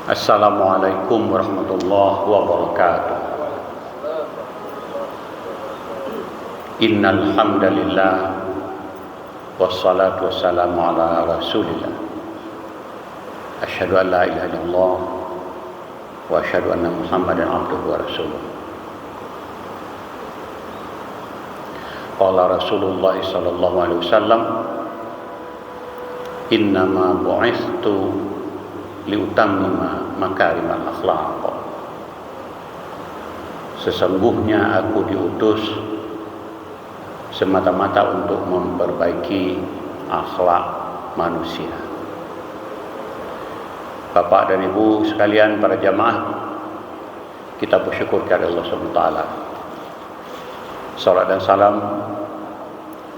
Assalamualaikum warahmatullahi wabarakatuh. Innal hamdalillah wassalatu wassalamu ala Rasulillah. Asyhadu an la ilaha illallah wa asyhadu anna Muhammadan abduhu wa rasuluh. Qala Rasulullah sallallahu alaihi wasallam, innama bu'ithtu liutammima makarimal akhlaq. Sesungguhnya aku diutus semata-mata untuk memperbaiki akhlak manusia. Bapak dan Ibu sekalian, para jamaah, kita bersyukur kepada Allah Subhanahu wa taala. Salat dan salam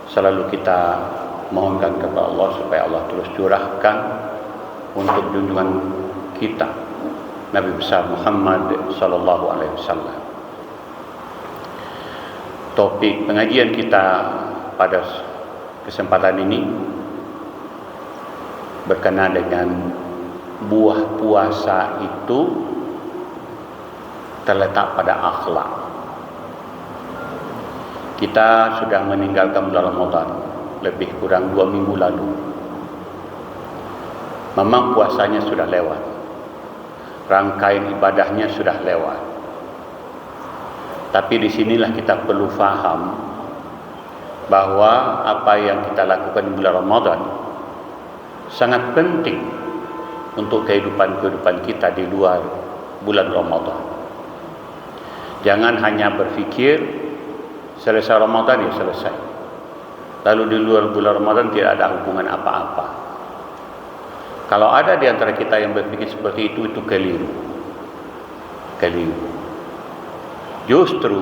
selalu kita mohonkan kepada Allah supaya Allah terus curahkan untuk junjungan kita Nabi besar Muhammad sallallahu alaihi wasallam. Topik pengajian kita pada kesempatan ini berkenaan dengan buah puasa itu terletak pada akhlak. Kita sudah meninggalkan bulan Ramadan lebih kurang 2 minggu lalu. Memang puasanya sudah lewat, rangkaian ibadahnya sudah lewat. Tapi disinilah kita perlu faham bahwa apa yang kita lakukan di bulan Ramadan sangat penting untuk kehidupan kita di luar bulan Ramadan. Jangan hanya berfikir selesai Ramadan ya selesai, lalu di luar bulan Ramadan tidak ada hubungan apa-apa. Kalau ada di antara kita yang berpikir seperti itu keliru. Justru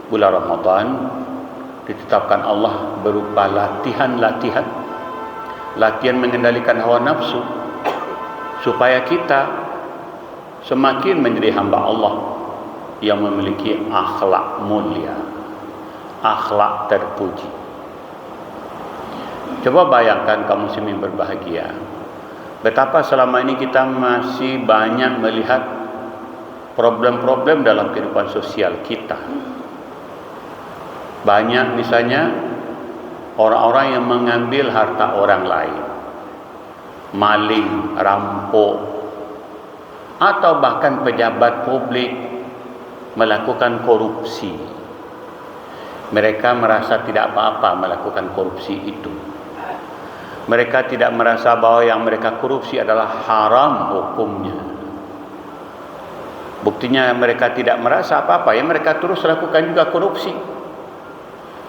bulan Ramadan ditetapkan Allah berupa latihan mengendalikan hawa nafsu, supaya kita semakin menjadi hamba Allah yang memiliki akhlak mulia, akhlak terpuji. Coba bayangkan kaum muslimin berbahagia, betapa selama ini kita masih banyak melihat problem-problem dalam kehidupan sosial kita. Banyak misalnya orang-orang yang mengambil harta orang lain, maling, rampok, atau bahkan pejabat publik melakukan korupsi. Mereka merasa tidak apa-apa melakukan korupsi itu. Mereka tidak merasa bahwa yang mereka korupsi adalah haram hukumnya. Buktinya mereka tidak merasa apa-apa, ya mereka terus lakukan juga korupsi.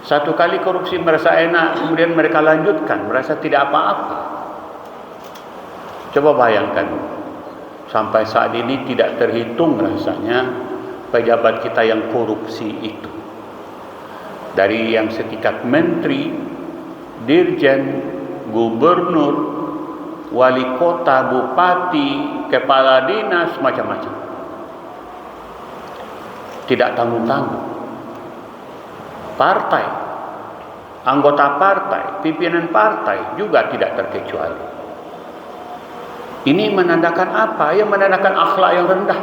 Satu kali korupsi merasa enak, kemudian mereka lanjutkan, merasa tidak apa-apa. Coba bayangkan, sampai saat ini tidak terhitung rasanya pejabat kita yang korupsi itu. Dari yang setingkat menteri, dirjen, gubernur, wali kota, bupati, kepala dinas, macam-macam. Tidak tanggung-tanggung. Partai, anggota partai, pimpinan partai juga tidak terkecuali. Ini menandakan apa? Yang menandakan akhlak yang rendah.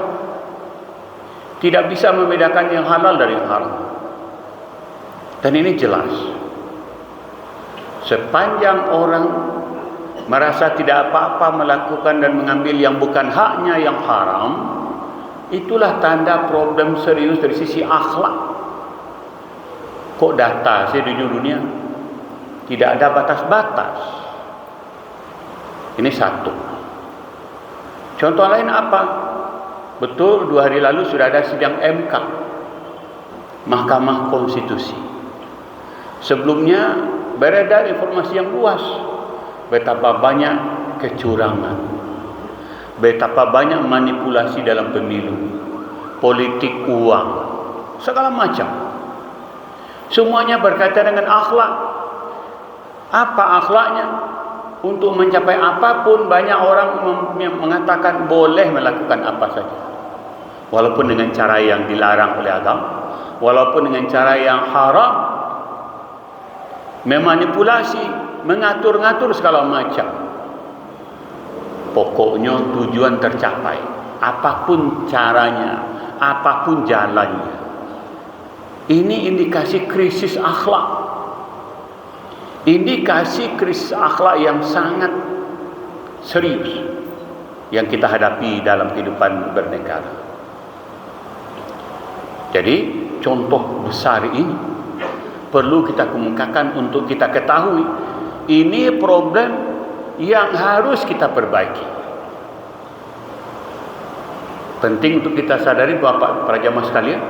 Tidak bisa membedakan yang halal dari yang haram. Dan ini jelas. Sepanjang orang merasa tidak apa-apa melakukan dan mengambil yang bukan haknya, yang haram, itulah tanda problem serius dari sisi akhlak. Kok data di dunia tidak ada batas-batas. Ini satu. Contoh lain apa? Betul 2 hari lalu sudah ada sidang MK, Mahkamah Konstitusi. Sebelumnya beredar informasi yang luas betapa banyak kecurangan, betapa banyak manipulasi dalam pemilu, politik uang, segala macam. Semuanya berkaitan dengan akhlak. Apa akhlaknya? Untuk mencapai apapun, banyak orang mengatakan boleh melakukan apa saja, walaupun dengan cara yang dilarang oleh agama, walaupun dengan cara yang haram, memanipulasi, mengatur-ngatur segala macam. pokoknya tujuan tercapai, apapun caranya, apapun jalannya. Ini indikasi krisis akhlak. Indikasi krisis akhlak yang sangat serius yang kita hadapi dalam kehidupan bernegara. Jadi contoh besar ini perlu kita kemukakan untuk kita ketahui. Ini problem yang harus kita perbaiki. Penting untuk kita sadari Bapak para jamaah sekalian,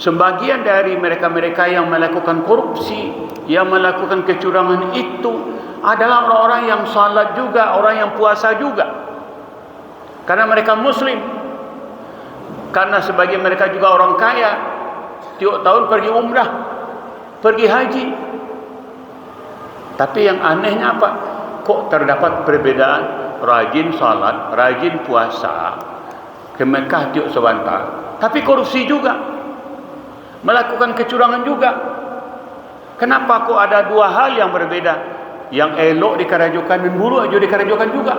sebagian dari mereka-mereka yang melakukan korupsi, yang melakukan kecurangan itu adalah orang-orang yang salat juga, orang yang puasa juga. Karena mereka muslim. Karena sebagian mereka juga orang kaya, tiap tahun pergi umrah, pergi haji. Tapi yang anehnya apa? Kok terdapat perbedaan rajin salat, rajin puasa, ke Mekah tiap sebentar, tapi korupsi juga, melakukan kecurangan juga. Kenapa kok ada dua hal yang berbeda? Yang elok dikerajukan dan buruk juga dikerajukan juga.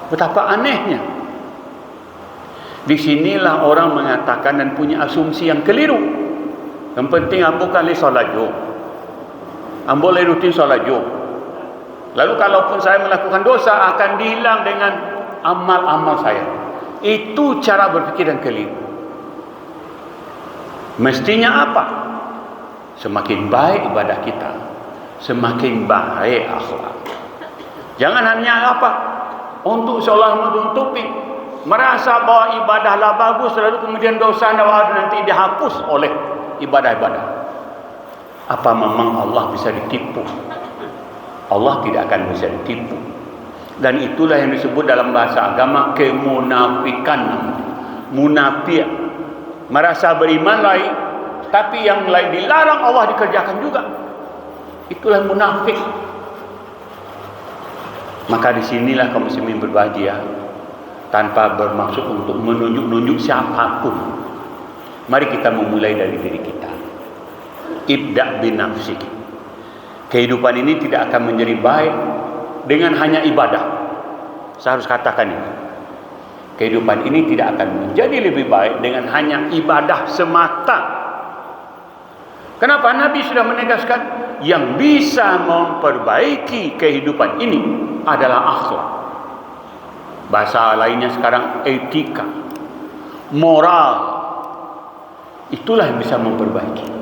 Betapa anehnya. Disinilah orang mengatakan dan punya asumsi yang keliru. Yang penting ambo kali solat Jumat, ambo boleh rutin solat Jumat. Lalu kalaupun saya melakukan dosa akan dihilang dengan amal-amal saya. Itu cara berpikir yang keliru. Mestinya apa? Semakin baik ibadah kita, semakin baik akhlak. Jangan hanya apa? Untuk seolah menutupi, merasa bahwa ibadahlah bagus, lalu kemudian dosa nanti dihapus oleh ibadah-ibadah. Apa memang Allah bisa ditipu? Allah tidak akan bisa ditipu. Dan itulah yang disebut dalam bahasa agama kemunafikan. Munafik, merasa beriman lain, tapi yang lain dilarang Allah dikerjakan juga. Itulah munafik. Maka disinilah kaum muslimin berbahagia, tanpa bermaksud untuk menunjuk-nunjuk siapapun. Mari kita memulai dari diri kita. Ibda' bin nafsik. Kehidupan ini tidak akan menjadi baik dengan hanya ibadah. Saya harus katakan ini. Kehidupan ini tidak akan menjadi lebih baik dengan hanya ibadah semata. Kenapa? Nabi sudah menegaskan yang bisa memperbaiki kehidupan ini adalah akhlak. Bahasa lainnya sekarang etika, moral. Itulah yang bisa memperbaiki.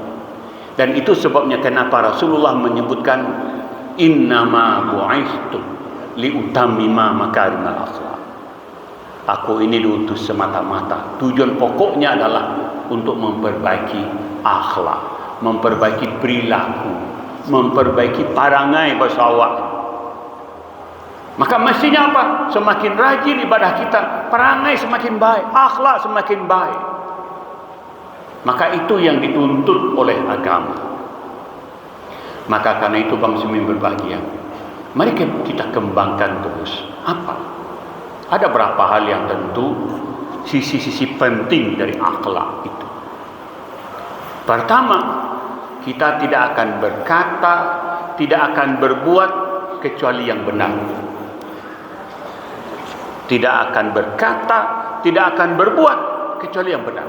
Dan itu sebabnya kenapa Rasulullah menyebutkan innama bu'istu liutammima makarimal akhlak. Aku ini diutus semata-mata, tujuan pokoknya adalah untuk memperbaiki akhlak, memperbaiki perilaku, memperbaiki parangai bersawak. Maka mestinya apa? Semakin rajin ibadah kita, perangai semakin baik, akhlak semakin baik. Maka itu yang dituntut oleh agama. Maka karena itu bangsa muslimin berbahagia, mari kita kembangkan terus. Apa? Ada berapa hal yang tentu sisi-sisi penting dari akhlak itu. Pertama, kita tidak akan berkata, tidak akan berbuat kecuali yang benar. Tidak akan berkata, tidak akan berbuat kecuali yang benar.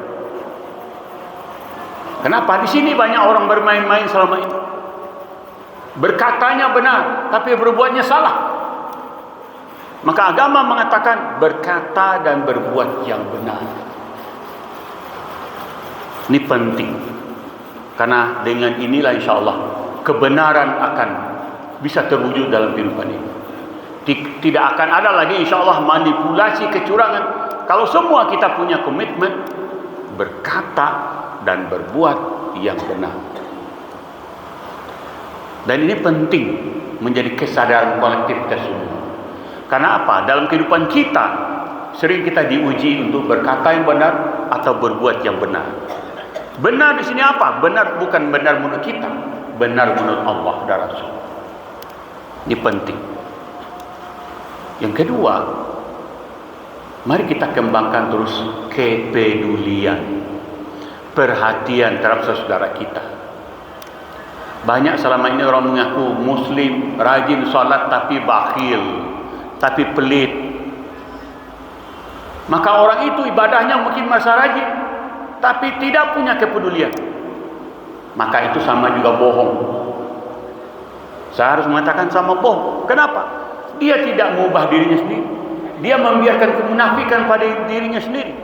Kenapa? Di sini banyak orang bermain-main selama ini. Berkatanya benar, tapi berbuatnya salah. Maka agama mengatakan berkata dan berbuat yang benar. Ini penting. Karena dengan inilah insya Allah kebenaran akan bisa terwujud dalam kehidupan ini. Tidak akan ada lagi insya Allah manipulasi, kecurangan. Kalau semua kita punya komitmen berkata dan berbuat yang benar. Dan ini penting menjadi kesadaran kolektif kita semua. Karena apa? Dalam kehidupan kita sering kita diuji untuk berkata yang benar atau berbuat yang benar. Benar di sini apa? Benar bukan benar menurut kita, benar menurut Allah dan Rasul. Ini penting. Yang kedua, mari kita kembangkan terus kepedulian, perhatian terhadap saudara kita. Banyak selama ini orang mengaku muslim, rajin salat tapi bakhil, tapi pelit. Maka orang itu ibadahnya mungkin masa rajin, tapi tidak punya kepedulian. Maka itu sama juga bohong. Saya harus mengatakan sama bohong. Kenapa? Dia tidak mengubah dirinya sendiri. Dia membiarkan kemunafikan pada dirinya sendiri.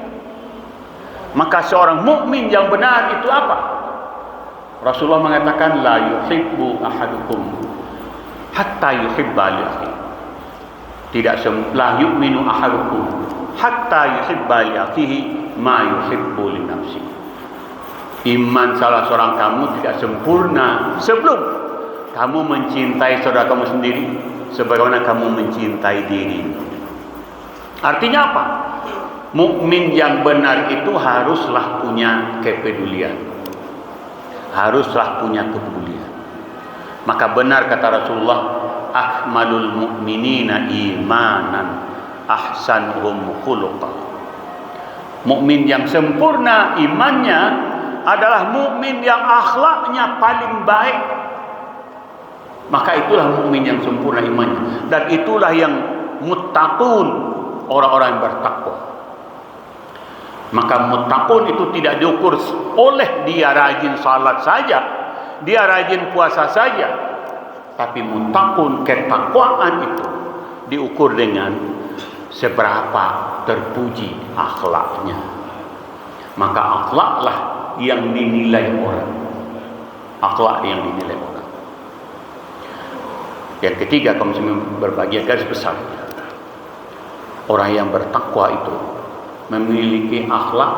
Maka seorang mukmin yang benar itu apa? Rasulullah mengatakan la yuhibbu ahadukum hatta yuhibba li akhihi. Tidak la yu'minu ahadukum hatta yuhibba li akhihi ma yuhibbu li nafsihi. Iman salah seorang kamu tidak sempurna sebelum kamu mencintai saudara kamu sendiri sebagaimana kamu mencintai diri. Artinya apa? Mukmin yang benar itu haruslah punya kepedulian. Haruslah punya kepedulian. Maka benar kata Rasulullah, akmalul mu'minina imanan ahsanuhum khuluqa. Mukmin yang sempurna imannya adalah mukmin yang akhlaknya paling baik. Maka itulah mukmin yang sempurna imannya, dan itulah yang muttaqun, orang-orang yang bertakwa. Maka muttaqun itu tidak diukur oleh dia rajin salat saja, dia rajin puasa saja, tapi muttaqun, ketakwaan itu diukur dengan seberapa terpuji akhlaknya. Maka akhlaklah yang dinilai orang. Akhlak yang dinilai orang. Yang ketiga, kaum muslimin berbahagia, garis besar, orang yang bertakwa itu memiliki akhlak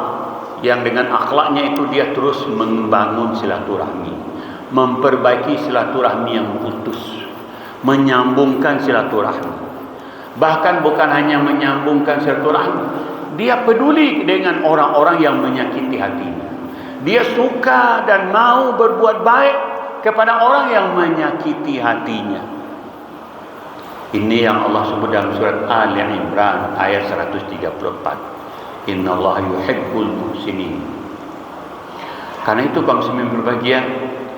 yang dengan akhlaknya itu dia terus membangun silaturahmi, memperbaiki silaturahmi yang putus, menyambungkan silaturahmi. Bahkan bukan hanya menyambungkan silaturahmi, dia peduli dengan orang-orang yang menyakiti hatinya. Dia suka dan mau berbuat baik kepada orang yang menyakiti hatinya. Ini yang Allah sebut dalam surat Ali Imran ayat 134. Innallaha yuhibbul muhsinin. Karena itu kaum muslimin berbahagia,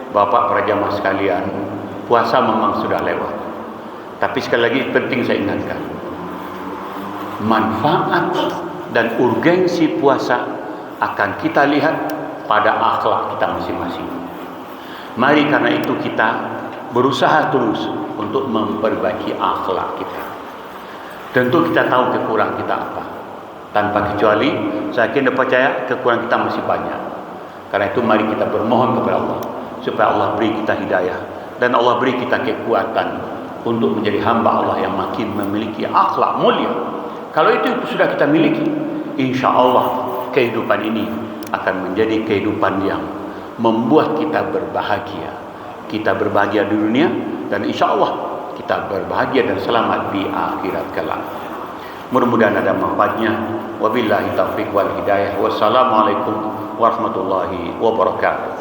Bapak para jamaah sekalian, puasa memang sudah lewat. Tapi sekali lagi penting saya ingatkan, manfaat dan urgensi puasa akan kita lihat pada akhlak kita masing-masing. Mari karena itu kita berusaha terus untuk memperbaiki akhlak kita. Tentu kita tahu kekurangan kita apa. Tanpa kecuali, saya yakin dan percaya kekurangan kita masih banyak. Karena itu mari kita bermohon kepada Allah supaya Allah beri kita hidayah dan Allah beri kita kekuatan untuk menjadi hamba Allah yang makin memiliki akhlak mulia. Kalau itu sudah kita miliki, insya Allah kehidupan ini akan menjadi kehidupan yang membuat kita berbahagia. Kita berbahagia di dunia dan insya Allah kita berbahagia dan selamat di akhirat kelak. Mudah-mudahan ada manfaatnya. Wabillahi taufiq wal hidayah. Wassalamualaikum warahmatullahi wabarakatuh.